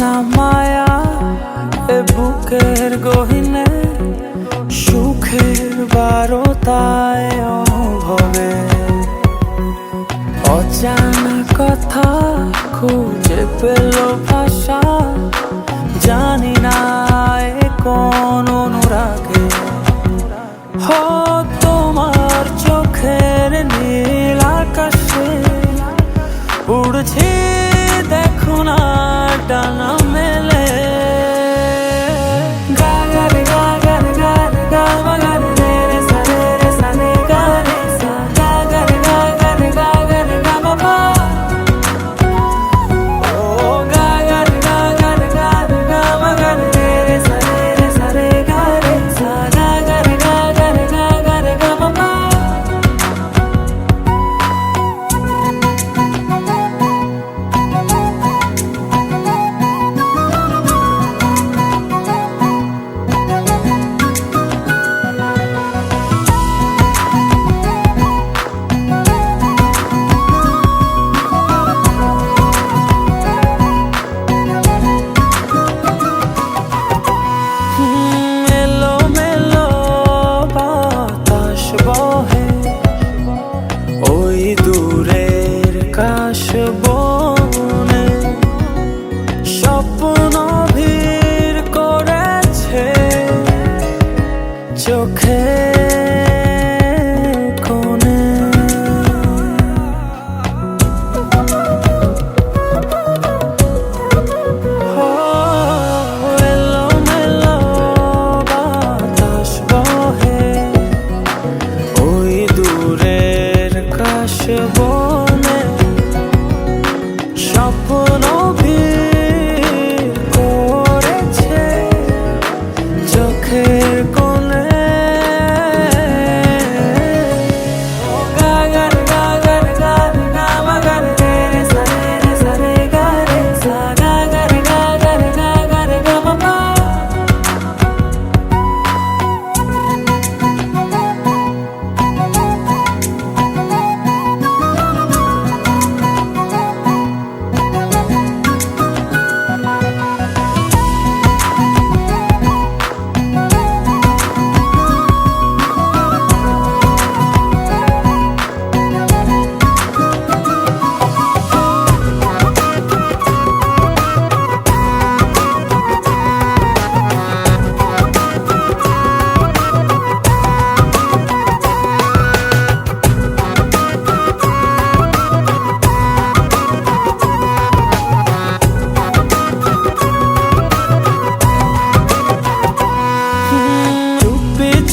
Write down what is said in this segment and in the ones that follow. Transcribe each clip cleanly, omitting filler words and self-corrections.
না মায়া এ বুকের গহিনে, সুখের বারতায় অনুভবে অজানা কথা খুঁজে পেল ভাষা। জানি না এ কোন অনুরাগে, তোমার চোখের নীল আকাশে উড়ছি দেখো না ডানা মেলে। গা গা রে গা গা রে গা রে গা মা গা রে রে সা রে গা রে সা। গা গা রে গা গা রে গা গা রে গা মা পা। ও গা গা রে গা গা রে গা রে গা মা গা রে রে সা রে গা রে সা। গা গা রে গা গা রে গা গা রে গা মা পা। ওই দূরের কাশবনে স্বপ্ন ভিড় করেছে চোখে কোণে। এলো মেলো বাতাস বহে ওই দূরের কাশবনে স্বপ্ন ভিড় করেছে চোখের কোণে। গা গা রে গা গা রে গা রে গা মা গা রে রে সা রে গা রে সা। গা গা রে গা গা রে গা গা রে গা মা পা।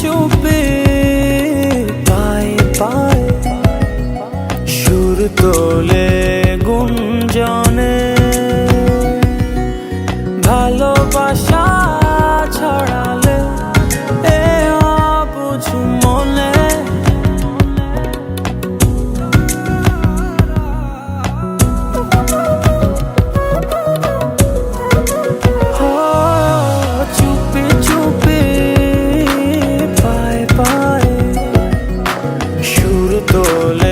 চুপি পায়ে পায়ে সুর তোলে গুঞ্জনে ভালোবাসা ছড়ালে এ অবুঝ মনে। চুপি চুপি পায়ে পায়ে সুর তোলে